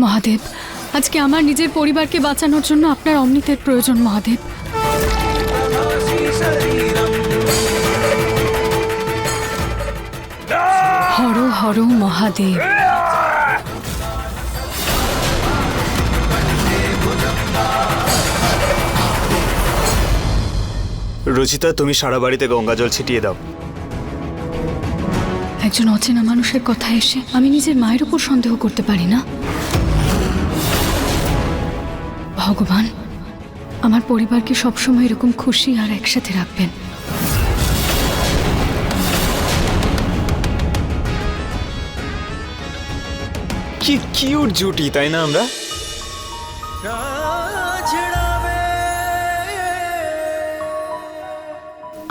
মহাদেব, আজকে আমার নিজের পরিবারকে বাঁচানোর জন্য আপনার অমৃতের প্রয়োজন মহাদেব। হর হর মহাদেব। রুচিতা, তুমি সারা বাড়িতে গঙ্গা জল ছিটিয়ে দাও। একজন অচেনা মানুষের কথা এসে আমি নিজের মায়ের উপর সন্দেহ করতে পারি না। ভগবান, আমার পরিবারকে সবসময় এরকম খুশি আর একসাথে রাখবেন। কি কিউট জুটি, তাই না? আমরা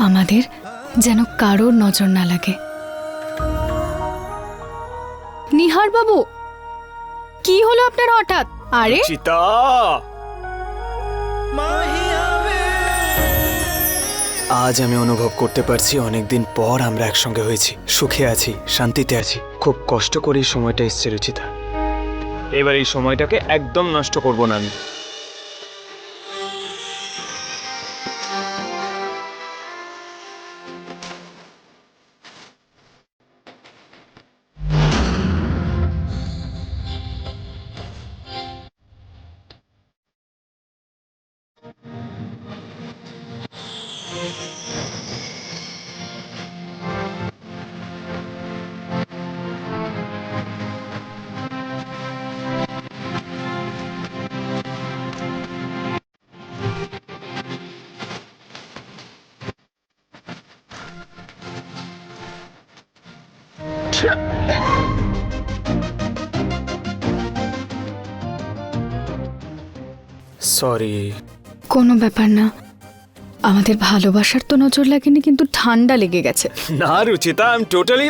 আমাদের যেন কারোর নজর না লাগে। নিহার বাবু, কি হলো আপনার হঠাৎ? আরে রুচিতা, আজ আমি অনুভব করতে পারছি অনেকদিন পর আমরা একসঙ্গে হয়েছি, সুখে আছি, শান্তিতে আছি। খুব কষ্ট করে এই সময়টা এসছে রুচিতা। এবার এই সময়টাকে একদম নষ্ট করব না আমি। সরি। কোনো ব্যাপার না, আমাদের ভালোবাসার তো নজর লাগেনি, কিন্তু ঠান্ডা লেগে গেছে। না রুচিতা, আই এম টোটালি।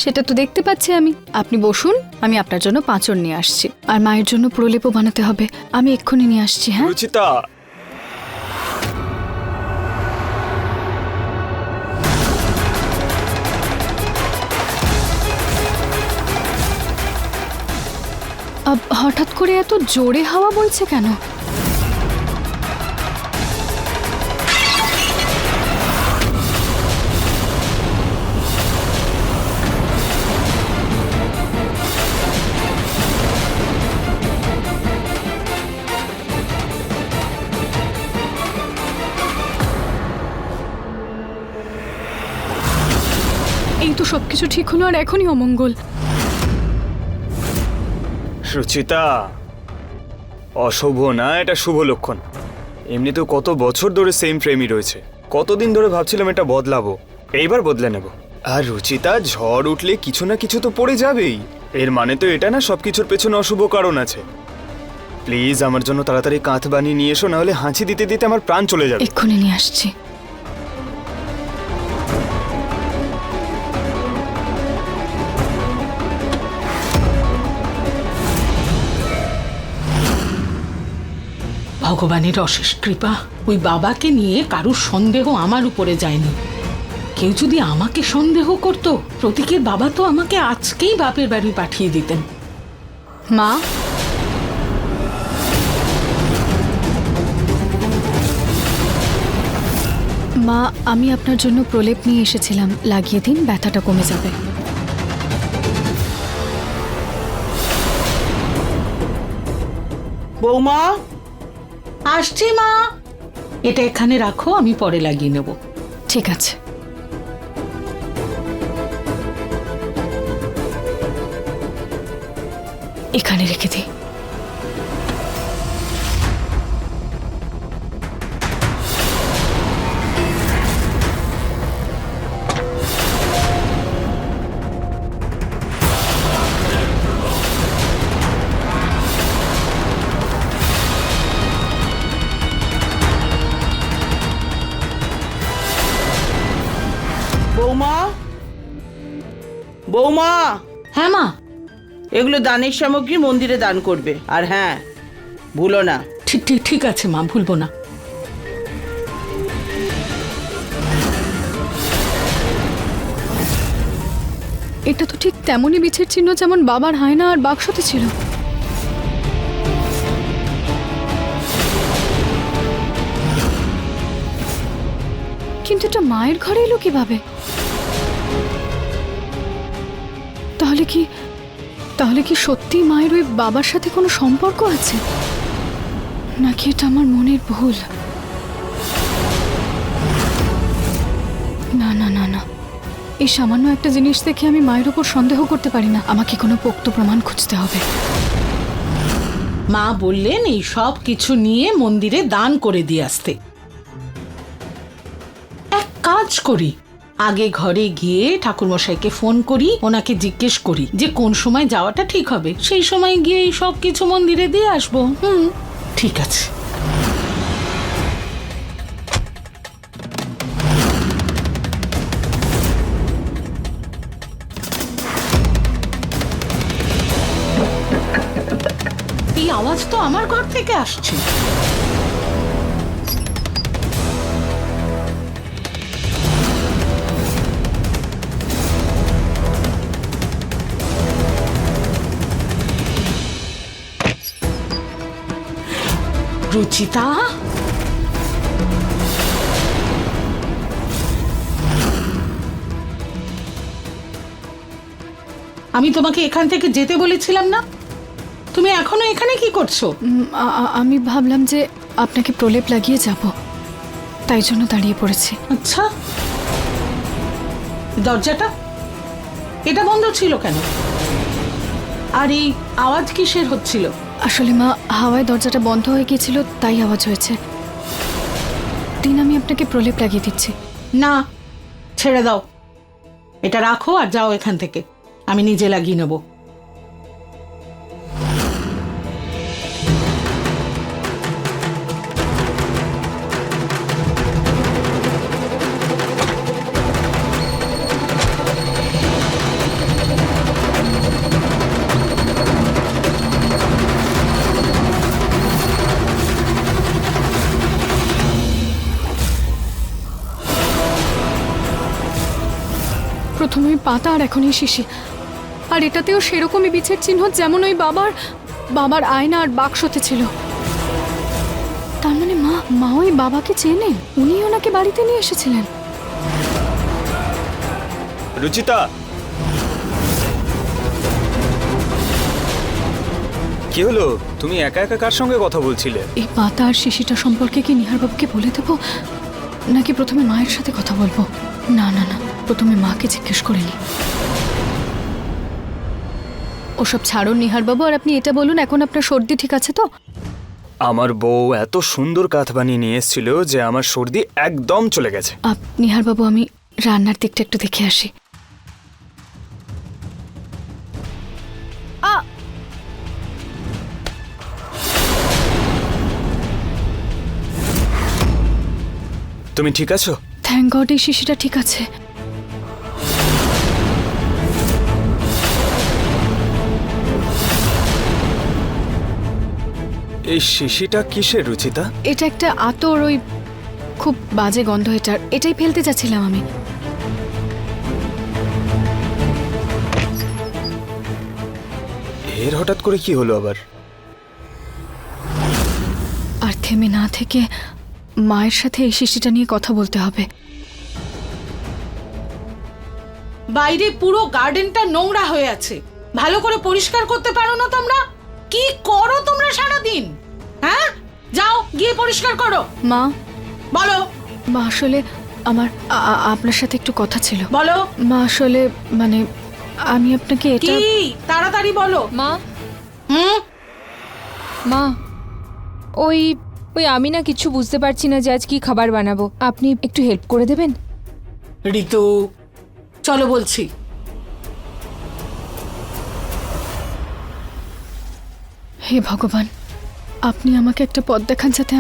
সেটা তো দেখতে পাচ্ছি আমি। আপনি বসুন, আমি আপনার জন্য পাঁচন নিয়ে আসছি। আর মায়ের জন্য প্রলেপও বানাতে হবে, আমি এক্ষুনি নিয়ে আসছি। হ্যাঁ রুচিতা, হঠাৎ করে এত জোরে হাওয়া বইছে কেন? এই তো সবকিছু ঠিক হলো, আর এখনই অমঙ্গল। রুচিতা, অশুভ না, এটা শুভ লক্ষণ। এমনিতেও কত বছর ধরে সেম প্রেমই রয়েছে। কতদিন ধরে ভাবছিলাম এটা বদলাবো, এইবার বদলে নেব। আর রুচিতা, ঝড় উঠলে কিছু না কিছু তো পড়ে যাবেই। এর মানে তো এটা না সবকিছুর পেছনে অশুভ কারণ আছে। প্লিজ আমার জন্য তাড়াতাড়ি কাঁথ বানিয়ে নিয়ে এসো, নাহলে হাঁচি দিতে দিতে আমার প্রাণ চলে যাবে। এক্ষুনি নিয়ে আসছি। ভগবানের অশেষ কৃপা, ওই বাবাকে নিয়ে কারুর সন্দেহ আমার উপরে যায়নি। কেউ যদি আমাকে সন্দেহ করত, প্রতীকের বাবা তো আমাকে আজকেই বাপের বাড়ি পাঠিয়ে দিতেন। মা, মা, আমি আপনার জন্য প্রলেপ নিয়ে এসেছিলাম, লাগিয়ে দিন, ব্যথাটা কমে যাবে। বৌমা, আসছি মা। এটা এখানে রাখো, আমি পরে লাগিয়ে নেব। ঠিক আছে। এখানে রেখে দিই। বৌমা, বৌমা, হ্যাঁ মা। এগুলো দানের সামগ্রী, মন্দিরে দান করবে। আর হ্যাঁ, ভুলো না। ঠিক ঠিক ঠিক আছে মা, ভুলবো না। এটা তো ঠিক তেমনই বিছের চিহ্ন যেমন বাবার হায়না আর বাক্সতে ছিল। কিন্তু এটা মায়ের ঘরে এলো কিভাবে? তাহলে কি সত্যি মায়ের ওই বাবার সাথে কোনো সম্পর্ক আছে, নাকি এটা আমার মনের ভুল? না না না না, এই সামান্য একটা জিনিস দেখে আমি মায়ের উপর সন্দেহ করতে পারি না। আমাকে কোনো পোক্ত প্রমাণ খুঁজতে হবে। মা বললেন এই সব কিছু নিয়ে মন্দিরে দান করে দিয়ে আসতে। এক কাজ করি, আগে ঘরে গিয়ে ঠাকুরমশাইকে ফোন করি, ওনাকে জিজ্ঞেস করি যে কোন সময় যাওয়াটা ঠিক হবে, সেই সময় গিয়ে এই সব কিছু মন্দিরে দিয়ে আসবো। ঠিক আছে। এই আওয়াজ তো আমার ঘর থেকে আসছে। রুচিতা, আমি তোমাকে এখান থেকে যেতে বলেছিলাম না? তুমি এখনো এখানে কি করছো? আমি ভাবলাম যে আপনাকে প্রলেপ লাগিয়ে যাব, তাই জন্য দাঁড়িয়ে পড়েছি। আচ্ছা, দরজাটা এটা বন্ধ ছিল কেন? আর এই আওয়াজ কিসের হচ্ছিল? আসলে মা, হাওয়ায় দরজাটা বন্ধ হয়ে গিয়েছিল, তাই আওয়াজ হয়েছে। দিন, আমি আপনাকে প্রলেপ লাগিয়ে দিচ্ছি। না, ছেড়ে দাও, এটা রাখো আর যাও এখান থেকে, আমি নিজে লাগিয়ে নেব। প্রথমে ওই পাতা আর এখন এই শিশি, আর এটাতেও সেরকমই বিছের চিহ্ন যেমন ওই বাবার আয়না আর বাক্সতে ছিল। তার মানে মা ওই বাবাকে চেনেন, উনি ওনাকে বাড়িতে নিয়ে এসেছিলেন। রুচিতা, কি হলো? তুমি একা একা কার সঙ্গে কথা বলছিলে? এই পাতা আর শিশিটা সম্পর্কে কি নিহার বাবুকে বলে দেবো, নাকি প্রথমে মায়ের সাথে কথা বলবো? না না না, প্রথমে মাকে জিজ্ঞেস করে নি। ওসব ছাড়ুন নিহার বাবু, আর আপনি এটা বলুন, এখন আপনার সর্দি ঠিক আছে তো? আমার বউ এত সুন্দর কাঁথ বানিয়ে নিয়ে এসেছিল যে আমার সর্দি একদম চলে গেছে। নিহার বাবু, আমি রান্নার দিকটা একটু দেখে আসি। তুমি ঠিক আছো? থ্যাংক গড, এই শিশিটা ঠিক আছে। এই শিশিটা কিসের রুচিতা? এটা একটা আতর, ওই খুব বাজে গন্ধ এটার, এটাই ফেলতে চাচ্ছিলাম আমি। এর হঠাৎ করে কি হলো আবার? আর থেমে না থেকে মায়ের সাথে এই শিশিটা নিয়ে কথা বলতে হবে। বাইরে পুরো গার্ডেনটা নোংরা হয়ে আছে, ভালো করে পরিষ্কার করতে পারো না তোমরা? কি করো তোমরা সারাদিন? হ্যাঁ, যাও গিয়ে পরিষ্কার করো। মা, বলো। মা আসলে আমার আপনার সাথে একটু কথা ছিল। বলো। মা আসলে মানে আমি আপনাকে এটা কি তাড়াতাড়ি বলো। মা, হুম, মা, ওই আমি না কিছু বুঝতে পারছি না যে আজ কি খাবার বানাবো। আপনি একটু হেল্প করে দেবেন? ঋতু, চলো বলছি। হে ভগবান, আপনি আমাকে একটা পথ দেখান যাতে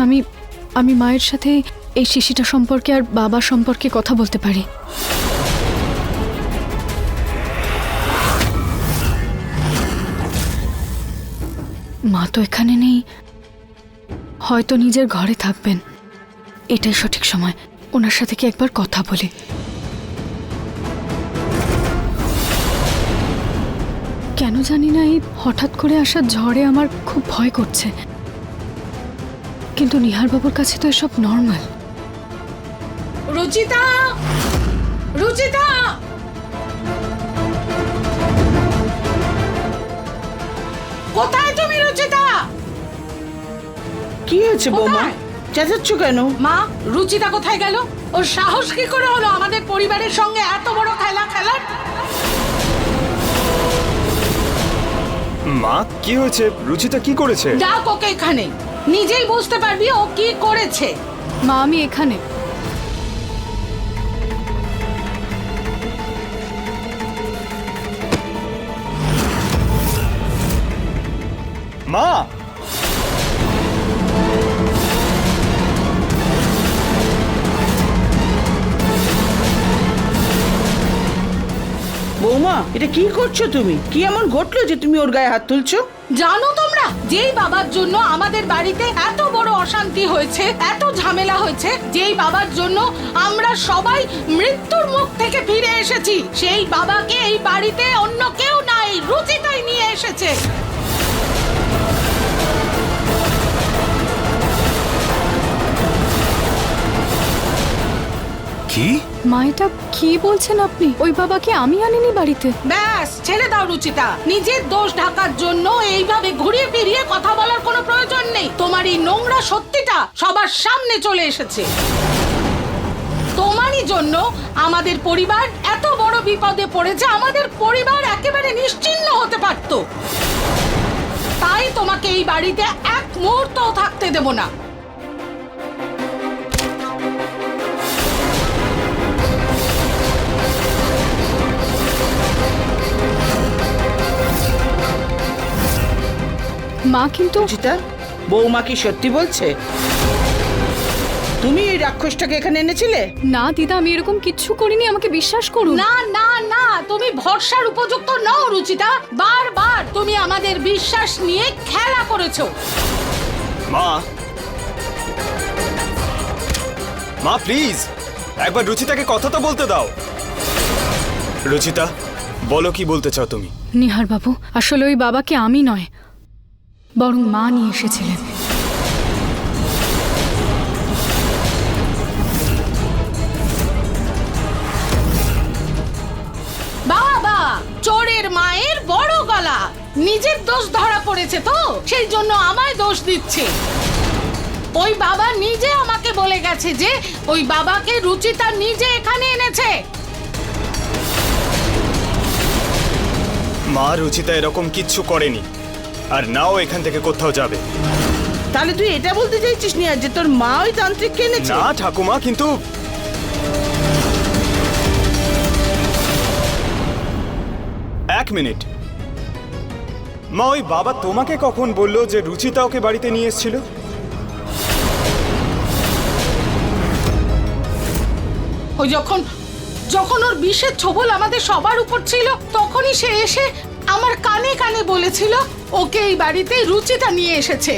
আমি মায়ের সাথে এই শিশিটা সম্পর্কে আর বাবা সম্পর্কে কথা বলতে পারি। মা তো এখানে নেই, হয়তো নিজের ঘরে থাকবেন। এটাই সঠিক সময়, ওনার সাথে কি একবার কথা বলি। কেন জানি না এই হঠাৎ করে আসা ঝড়ে আমার খুব ভয় করছে, কিন্তু নিহার বাবুর কাছে তো এসব নর্মাল। রুচিতা, রুচিতা, কোথায় তুমি রুচিতা? কি হয়েছে বৌমা? কোথায়? চেঁচাচ্ছ কেন? মা, রুচিতা কোথায় গেল? ওর সাহস কি করে হলো আমাদের পরিবারের সঙ্গে এত বড় খেলা খেলার? মা কি হয়েছে? রুচিতা কি করেছে? ডাক ওকে এখানে, নিজেই বুঝতে পারবি ও কি করেছে। মা আমি এখানে। মা বৌমা এটা কি করছো তুমি? কি এমন ঘটলো যে তুমি ওর গায়ে হাত তুলছো? জানো তোমরা, যেই বাবার জন্য আমাদের বাড়িতে এত বড় অশান্তি হয়েছে, এত ঝামেলা হয়েছে, যেই বাবার জন্য আমরা সবাই মৃত্যুর মুখ থেকে ফিরে এসেছি, সেই বাবাকে এই বাড়িতে অন্য কেউ নাই, রুচিতাই নিয়ে এসেছে। কি? মা এটা কি বলছেন আপনি? ওই বাবাকে আমি আনিনি বাড়িতে। ব্যাস ছেড়ে দাও রুচিতা, নিজের দোষ ঢাকার জন্য এইভাবে ঘুরিয়ে ফিরিয়ে কথা বলার কোনো প্রয়োজন নেই। তোমার এই নোংরা সত্যিটা সবার সামনে চলে এসেছে। তোমারই জন্য আমাদের পরিবার এত বড় বিপদে পড়েছে, আমাদের পরিবার একেবারে নিশ্চিহ্ন হতে পারত। তাই তোমাকে এই বাড়িতে এক মুহূর্তও থাকতে দেব না। মা কিন্তু রুচিতা, বৌমা কি সত্যি বলছে? তুমি এই রাক্ষসটাকে এখানে এনেছিলে? না দিদা, আমি এরকম কিচ্ছু করিনি, আমাকে বিশ্বাস করুন। না না না, তুমি ভরসার উপযুক্ত নও রুচিতা। বারবার তুমি আমাদের বিশ্বাস নিয়ে খেলা করেছো। মা মা প্লিজ একবার রুচিতাকে কথা তো বলতে দাও। রুচিতা বলো কি বলতে চাও তুমি? নিহার বাবু, আসলে ওই বাবাকে আমি নয়, বরং মা নিয়ে এসেছিলেন। বাবা, চোরের মায়ের বড় গলা। নিজের দোষ ধরা পড়েছে তো, সেই জন্য আমায় দোষ দিচ্ছে। ওই বাবা নিজে আমাকে বলে গেছে যে ওই বাবাকে রুচিতা নিজে এখানে এনেছে। মা রুচিতা এরকম কিচ্ছু করেনি, আর নাও এখান থেকে কোথাও যাবে। তাহলে তুই এটা বলতে চাইছিস নিয়া যে তোর মা ওই তান্ত্রিককে এনেছে? না ঠাকুমা, কিন্তু এক মিনিট, মা ওই বাবা তোমাকে কখন বললো যে রুচিতা ওকে বাড়িতে নিয়ে এসেছিল? ওই যখন যখন ওর বিষের ছোবল আমাদের সবার উপর ছিল, তখনই সে এসে আমার কানে কানে বলেছিল ওকে এই বাড়িতে রুচিতা নিয়ে এসেছে।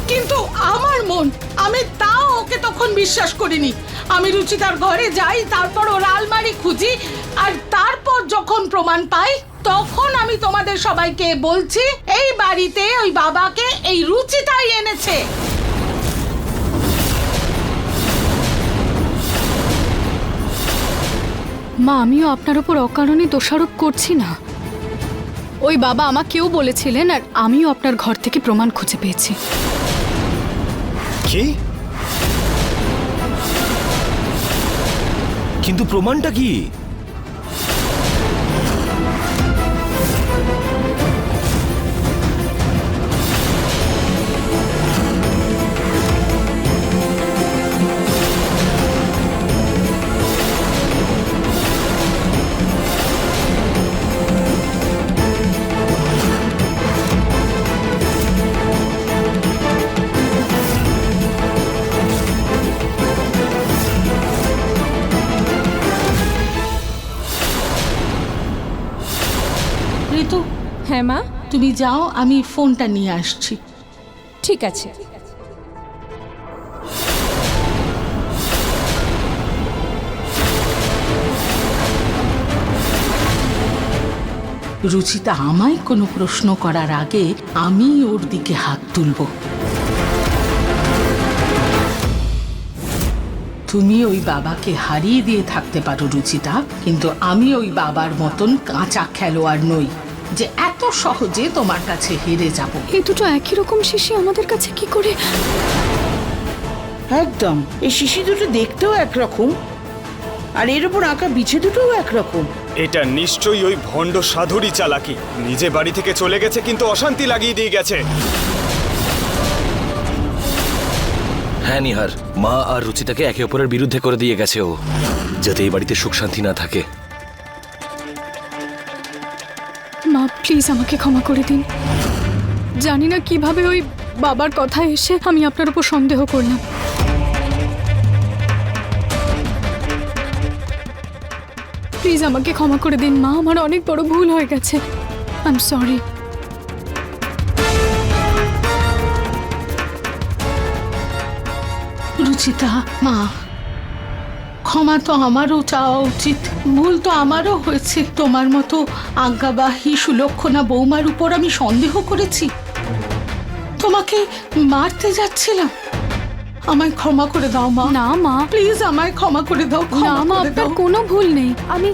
কিন্তু আমার মন, আমি তাও ওকে তখন বিশ্বাস করিনি। আমি রুচিতার ঘরে যাই, তারপর ওর আলমারি খুঁজি, আর তারপর যখন প্রমাণ পাই, তখন আমি তোমাদের সবাইকে বলছি এই বাড়িতে ওই বাবাকে এই রুচিতাই এনেছে। মা আমিও আপনার উপর অকারণে দোষারোপ করছি না। ওই বাবা আমাকেও বলেছিলেন, আর আমিও আপনার ঘর থেকে প্রমাণ খুঁজে পেয়েছি। কি? কিন্তু প্রমাণটা কি? ঋতু, হ্যাঁ মা, তুমি যাও, আমি ফোনটা নিয়ে আসছি। ঠিক আছে। রুচিতা আমায় কোনো প্রশ্ন করার আগে আমি ওর দিকে হাত তুলব। তুমি ওই বাবাকে হারিয়ে দিয়ে থাকতে পারো রুচিতা, কিন্তু আমি ওই বাবার মতন কাঁচা খেলোয়াড় নই যে এত সহজে তোমার কাছে হেরে যাব। এই দুটো একই রকম শিশি আমাদের কাছে কি করে? একদম, এই শিশি দুটো দেখতেও একরকম, আর এর উপর আঁকা বিছে দুটোও একরকম। এটা নিশ্চয়ই ওই ভণ্ড সাধুরই চালাকি। নিজে বাড়ি থেকে চলে গেছে কিন্তু অশান্তি লাগিয়ে দিয়ে গেছে। হ্যাঁ নিহার, মা আর রুচিতাকে একে অপরের বিরুদ্ধে করে দিয়ে গেছে ও, যাতে এই বাড়িতে সুখ শান্তি না থাকে। মা প্লিজ আমাকে ক্ষমা করে দিন। জানি না কিভাবে ওই বাবার কথা এসে আমি আপনার উপর সন্দেহ করলাম। প্লিজ আমাকে ক্ষমা করে দিন মা, আমার অনেক বড় ভুল হয়ে গেছে। I am sorry. রুচিতা মা, ক্ষমা তো আমারও চাওয়া উচিত, ভুল তো আমারও হয়েছে। তোমার মতো আজ্ঞাবাহী সুলক্ষণা বৌমার উপর আমি সন্দেহ করেছি, তোমাকে মারতে যাচ্ছিলাম। আমায় ক্ষমা করে দাও মা। না মা, প্লিজ আমায় ক্ষমা করে দাও, না ক্ষমা মা, করে আপনার দাও। কোনো ভুল নেই। আমি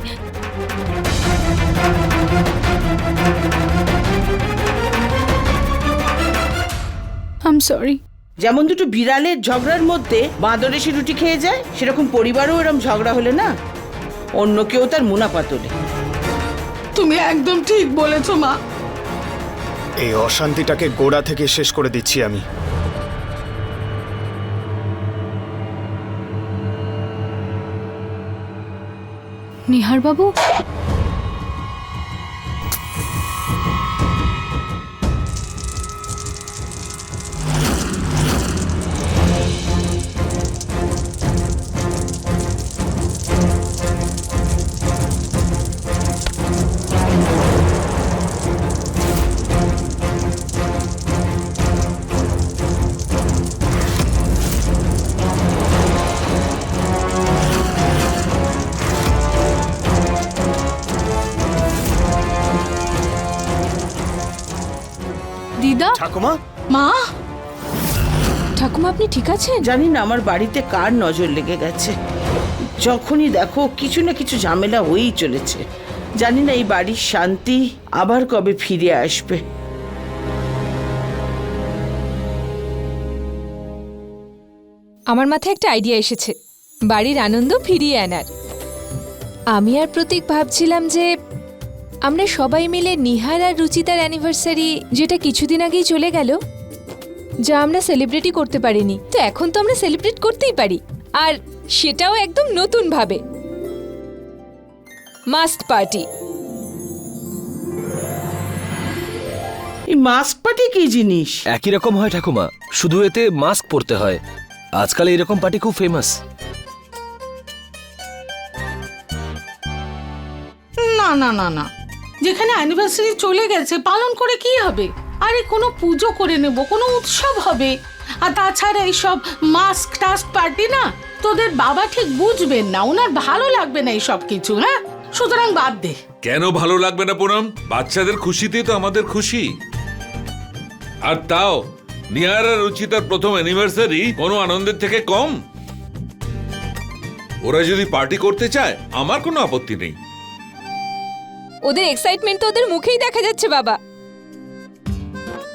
আই এম সরি। যেমন দুটো বিড়ালের ঝগড়ার মধ্যে বাঁদর এসে রুটি খেয়ে যায়, সেরকম পরিবারও এরকম ঝগড়া হলে না অন্য কেউ তার মুনাফা তোলে। তুমি একদম ঠিক বলেছো মা। এই অশান্তিটাকে গোড়া থেকে শেষ করে দিচ্ছি আমি। নিহার বাবু, দিদা। ঠাকুমা, মা, ঠাকুমা আপনি ঠিক আছেন? জানি না আমার বাড়িতে কার নজর লেগে গেছে। যখনই দেখো কিছু না কিছু ঝামেলা হয়েই চলেছে। জানি না এই বাড়ির শান্তি আবার কবে ফিরে আসবে। আমার মাথায় একটা আইডিয়া এসেছে বাড়ির আনন্দ ফিরিয়ে আনার। আমি আর প্রতীক ভাবছিলাম যে আমরা সবাই মিলে নিহার আর রুচিতার অ্যানিভার্সারি, যেটা কিছুদিন আগেই চলে গেল, যা আমরা সেলিব্রেটই করতে পারিনি, তো এখন তো আমরা সেলিব্রেট করতেই পারি, আর সেটাও একদম নতুন ভাবে। Must party. এই মাস্ক পার্টি কি জিনিস? একই রকম হয় ঠাকুমা, শুধু এতে মাস্ক পরতে হয়। আজকাল এইরকম পার্টি খুব ফেমাস। না না না না, যেখানে অ্যানিভার্সারি চলে গেছে পালন করে কি হবে? আরে কোনো পুজো করে নেব, কোনো উৎসব হবে। আর তাছাড়া এইসব মাস্ক টাস্ক পার্টি না, তোদের বাবা ঠিক বুঝবেন না, ওনার ভালো লাগবে না এইসব কিছু। হ্যাঁ, সুতরাং বাদ দে। কেন ভালো লাগবে না পুনম? বাচ্চাদের খুশিতেই তো আমাদের খুশি। আর তাও নিহার আর রুচিতার প্রথম অ্যানিভার্সারি কোনো আনন্দের থেকে কম? ওরা যদি পার্টি করতে চায় আমার কোনো আপত্তি নেই। ওদের এক্সাইটমেন্ট তো ওদের মুখেই দেখা যাচ্ছে বাবা।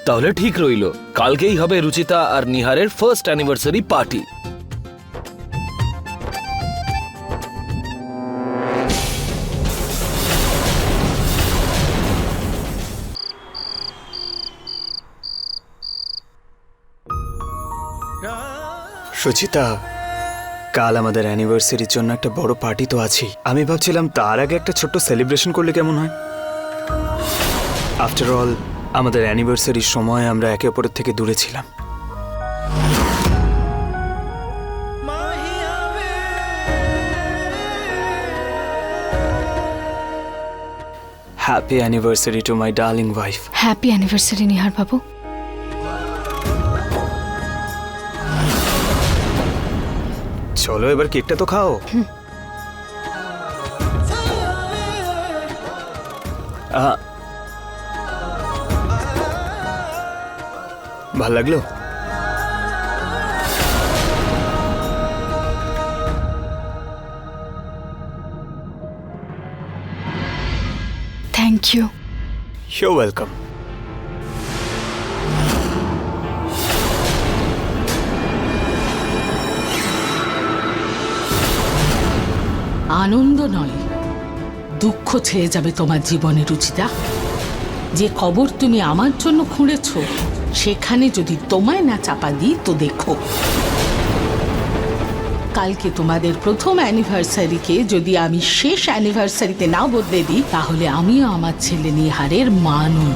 তাহলে ঠিক রইল, কালকেই হবে রুচিতা আর নিহারের ফার্স্ট অ্যানিভার্সারি পার্টি। সুচিতা, কাল আমাদের অ্যানিভার্সারির জন্য একটা বড় পার্টি তো আছেই। আমি ভাবছিলাম তার আগে একটা ছোট্ট সেলিব্রেশন করলে কেমন হয়। আফটার অল আমাদের অ্যানিভার্সারির সময় আমরা একে অপরের থেকে দূরে ছিলাম। Happy anniversary to my darling wife. Happy anniversary Nihar babu. চলো এবার কেকটা তো খাও। ভাল লাগলো? Thank you. You welcome. আনন্দ নয়, দুঃখ ছেয়ে যাবে তোমার জীবনে রুচিতা। যে খবর তুমি আমার জন্য খুঁড়েছ, সেখানে যদি তোমায় না চাপা দিই তো দেখো, কালকে তোমাদের প্রথম অ্যানিভার্সারিকে যদি আমি শেষ অ্যানিভার্সারিতে না বদলে দিই, তাহলে আমিও আমার ছেলে নিহারের মা নই।